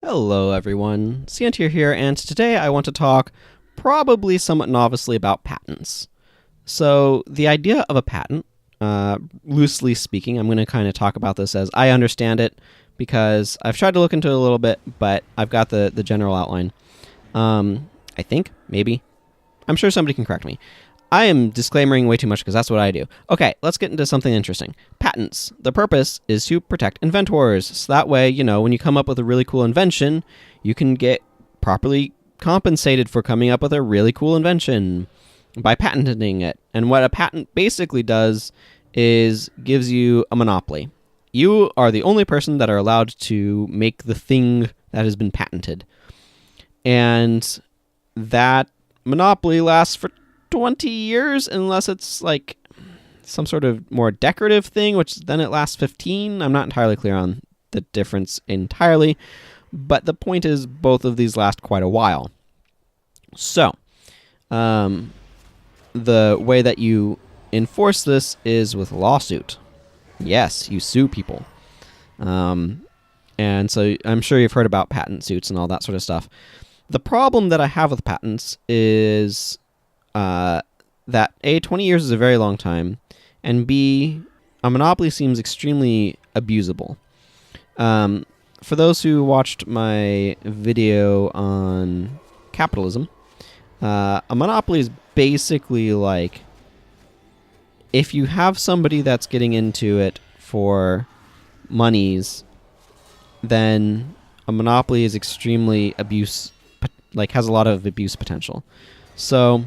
Hello everyone, Santier here, and today I want to talk probably somewhat novicely about patents. So the idea of a patent, loosely speaking, I'm going to kind of talk about this as I understand it because I've tried to look into it a little bit, but I've got the general outline. I think, maybe. I'm sure somebody can correct me. I am disclaimering way too much because that's what I do. Okay, let's get into something interesting. Patents. The purpose is to protect inventors. So that way, when you come up with a really cool invention, you can get properly compensated for coming up with a really cool invention by patenting it. And what a patent basically does is gives you a monopoly. You are the only person that are allowed to make the thing that has been patented. And that monopoly lasts for 20 years unless it's like some sort of more decorative thing, which then it lasts 15. I'm not entirely clear on the difference entirely, but the point is both of these last quite a while. So the way that you enforce this is with lawsuit. Yes, you sue people. And so I'm sure you've heard about patent suits and all that sort of stuff. The problem that I have with patents is that A, 20 years is a very long time, and B, a monopoly seems extremely abusable. For those who watched my video on capitalism, a monopoly is basically like if you have somebody that's getting into it for monies, then a monopoly is extremely has a lot of abuse potential. So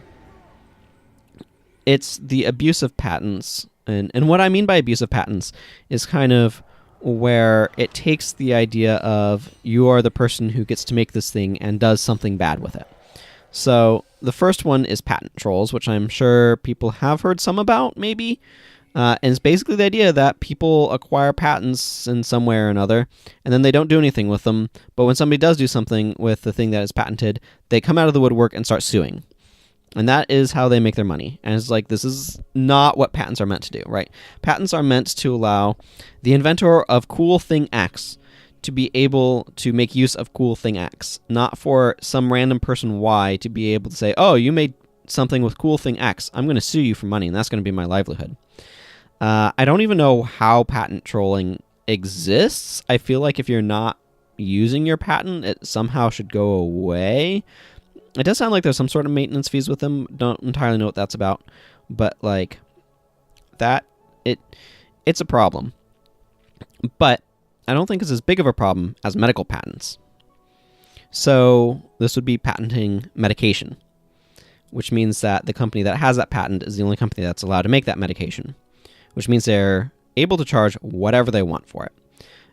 it's the abuse of patents. And what I mean by abuse of patents is kind of where it takes the idea of you are the person who gets to make this thing and does something bad with it. So the first one is patent trolls, which I'm sure people have heard some about, maybe. And it's basically the idea that people acquire patents in some way or another, and then they don't do anything with them. But when somebody does do something with the thing that is patented, they come out of the woodwork and start suing. And that is how they make their money. And it's like, this is not what patents are meant to do, right? Patents are meant to allow the inventor of cool thing X to be able to make use of cool thing X, not for some random person Y to be able to say, oh, you made something with cool thing X. I'm going to sue you for money, and that's going to be my livelihood. I don't even know how patent trolling exists. I feel like if you're not using your patent, it somehow should go away. It does sound like there's some sort of maintenance fees with them. Don't entirely know what that's about. But like that, it's a problem. But I don't think it's as big of a problem as medical patents. So this would be patenting medication, which means that the company that has that patent is the only company that's allowed to make that medication, which means they're able to charge whatever they want for it.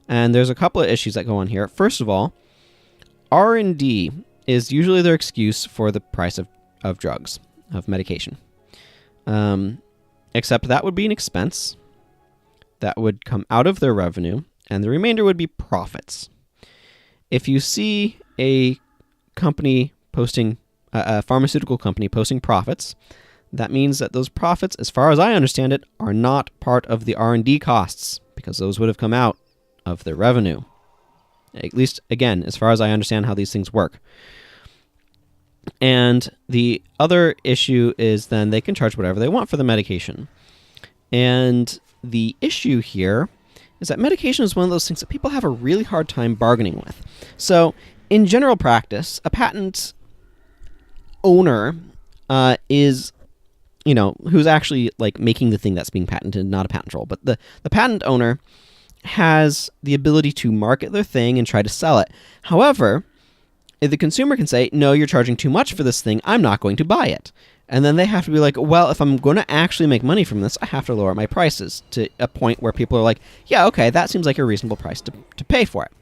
And there's a couple of issues that go on here. First of all, R&D is usually their excuse for the price of drugs, of medication. Except that would be an expense that would come out of their revenue, and the remainder would be profits. If you see a company posting, a pharmaceutical company posting profits, that means that those profits, as far as I understand it, are not part of the R&D costs, because those would have come out of their revenue. At least, again, as far as I understand how these things work. And the other issue is then they can charge whatever they want for the medication. And the issue here is that medication is one of those things that people have a really hard time bargaining with. So, in general practice, a patent owner is, who's actually like making the thing that's being patented, not a patent troll. But the patent owner has the ability to market their thing and try to sell it. However, if the consumer can say, no, you're charging too much for this thing, I'm not going to buy it. And then they have to be like, well, if I'm going to actually make money from this, I have to lower my prices to a point where people are like, yeah, okay, that seems like a reasonable price to pay for it.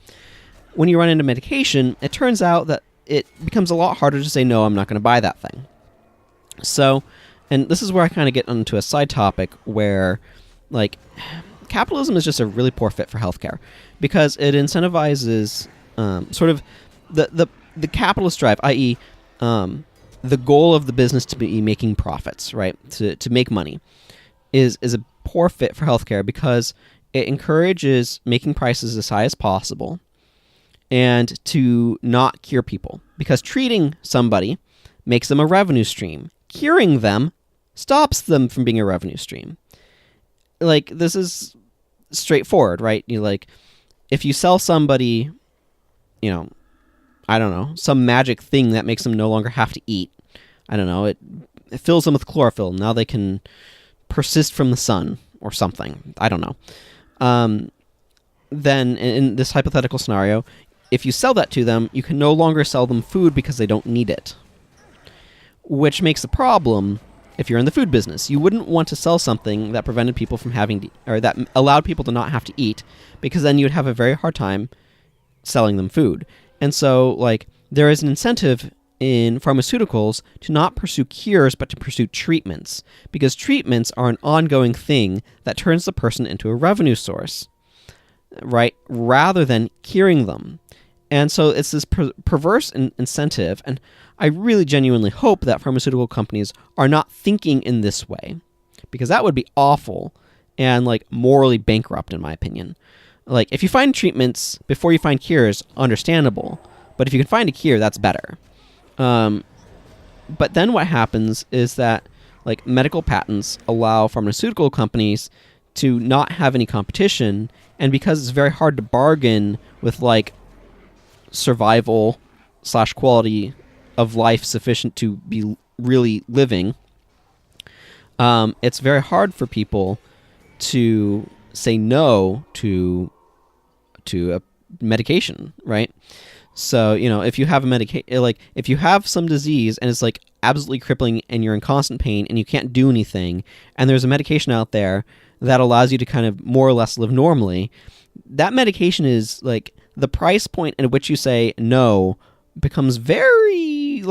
When you run into medication, it turns out that it becomes a lot harder to say, no, I'm not going to buy that thing. So, and this is where I kind of get onto a side topic where, like, capitalism is just a really poor fit for healthcare because it incentivizes sort of the capitalist drive, i.e., the goal of the business to be making profits, right? To make money is a poor fit for healthcare because it encourages making prices as high as possible and to not cure people, because treating somebody makes them a revenue stream. Curing them stops them from being a revenue stream. Like, this is straightforward, right? If you sell somebody, I don't know, some magic thing that makes them no longer have to eat. I don't know, it fills them with chlorophyll. Now they can persist from the sun or something. I don't know. Then in this hypothetical scenario, if you sell that to them, you can no longer sell them food because they don't need it. Which makes a problem if you're in the food business. You wouldn't want to sell something that prevented people from having to, or that allowed people to not have to eat, because then you would have a very hard time selling them food. And so, there is an incentive in pharmaceuticals to not pursue cures, but to pursue treatments, because treatments are an ongoing thing that turns the person into a revenue source, right? Rather than curing them. And so it's this perverse incentive, and I really genuinely hope that pharmaceutical companies are not thinking in this way, because that would be awful and morally bankrupt, in my opinion. If you find treatments before you find cures, understandable, but if you can find a cure, that's better. But then what happens is that medical patents allow pharmaceutical companies to not have any competition, and because it's very hard to bargain with survival / quality of life sufficient to be really living, it's very hard for people to say no to a medication, right? So, if you have if you have some disease and it's absolutely crippling and you're in constant pain and you can't do anything, and there's a medication out there that allows you to kind of more or less live normally, that medication is the price point at which you say no becomes very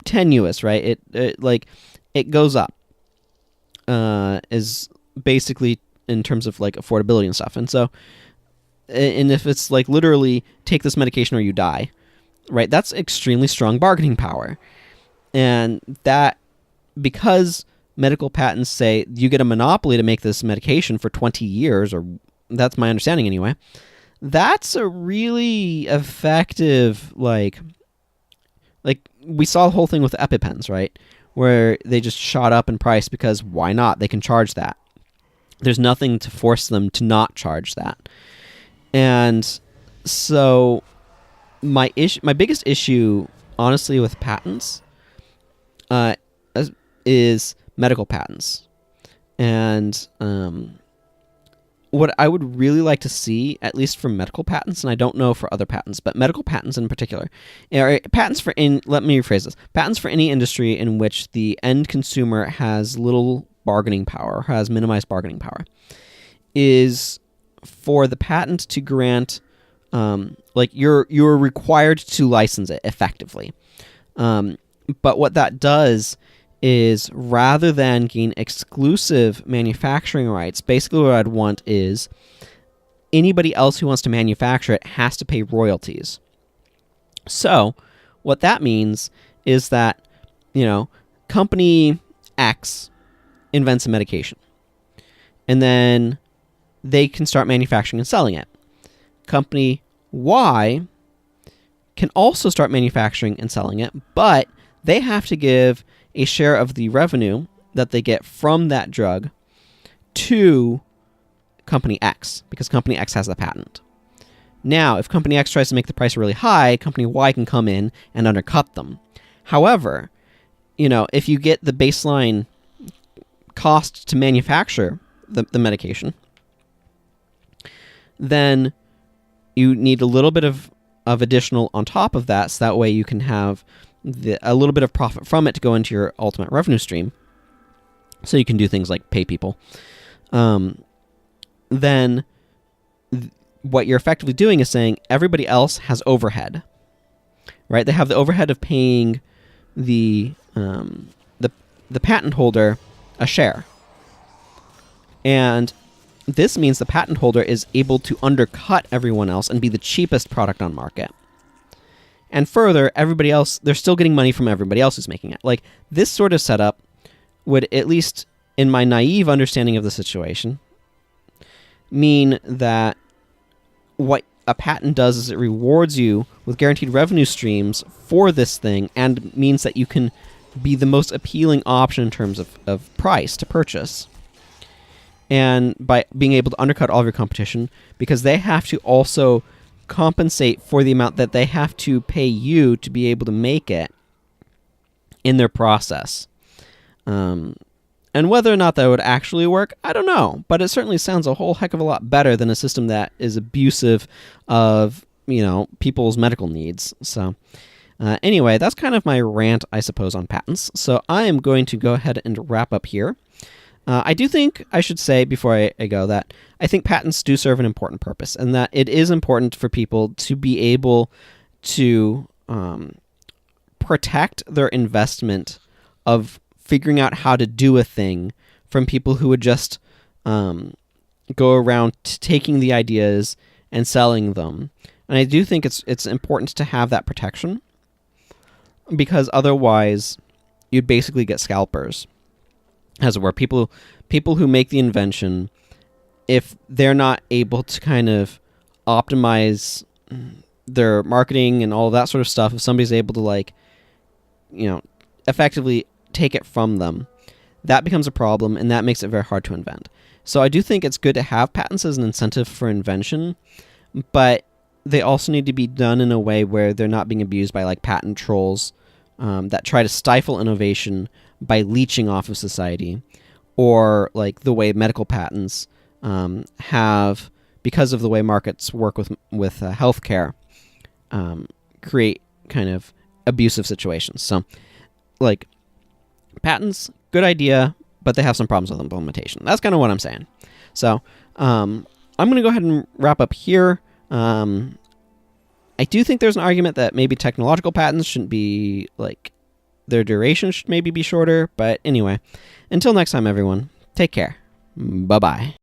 tenuous, right? It goes up, is basically in terms of affordability and stuff. And so, and if it's literally take this medication or you die, right? That's extremely strong bargaining power. And that, because medical patents say you get a monopoly to make this medication for 20 years, or that's my understanding anyway, that's a really effective, we saw the whole thing with the EpiPens, right? Where they just shot up in price because why not? They can charge that. There's nothing to force them to not charge that. And so my biggest issue, honestly, with patents is medical patents. And what I would really like to see, at least for medical patents, and I don't know for other patents, but medical patents in particular, patents for let me rephrase this, patents for any industry in which the end consumer has little bargaining power, has minimized bargaining power, is for the patent to grant, you're required to license it effectively. But what that does is, rather than gain exclusive manufacturing rights, basically what I'd want is anybody else who wants to manufacture it has to pay royalties. So what that means is that, company X invents a medication, and then they can start manufacturing and selling it. Company Y can also start manufacturing and selling it, but they have to give a share of the revenue that they get from that drug to Company X, because Company X has the patent. Now, if Company X tries to make the price really high, Company Y can come in and undercut them. However, if you get the baseline cost to manufacture the medication, then you need a little bit of additional on top of that, so that way you can have a little bit of profit from it to go into your ultimate revenue stream, so you can do things like pay people. Then what you're effectively doing is saying everybody else has overhead, right? They have the overhead of paying the patent holder a share, and this means the patent holder is able to undercut everyone else and be the cheapest product on market. And further, everybody else, they're still getting money from everybody else who's making it. This sort of setup would, at least in my naive understanding of the situation, mean that what a patent does is it rewards you with guaranteed revenue streams for this thing, and means that you can be the most appealing option in terms of price to purchase. And by being able to undercut all of your competition, because they have to also compensate for the amount that they have to pay you to be able to make it in their process. And whether or not that would actually work, I don't know. But it certainly sounds a whole heck of a lot better than a system that is abusive of, people's medical needs. So anyway, that's kind of my rant, I suppose, on patents. So I am going to go ahead and wrap up here. I do think I should say before I go that I think patents do serve an important purpose, and that it is important for people to be able to protect their investment of figuring out how to do a thing from people who would just go around taking the ideas and selling them. And I do think it's important to have that protection, because otherwise you'd basically get scalpers, as it were. People who make the invention, if they're not able to kind of optimize their marketing and all of that sort of stuff, if somebody's able to effectively take it from them, that becomes a problem, and that makes it very hard to invent. So I do think it's good to have patents as an incentive for invention, but they also need to be done in a way where they're not being abused by patent trolls that try to stifle innovation by leeching off of society, or the way medical patents have, because of the way markets work with healthcare, create kind of abusive situations. So patents, good idea, but they have some problems with implementation. That's kind of what I'm saying. So I'm going to go ahead and wrap up here. I do think there's an argument that maybe technological patents shouldn't be, their duration should maybe be shorter. But anyway, until next time, everyone, take care. Bye-bye.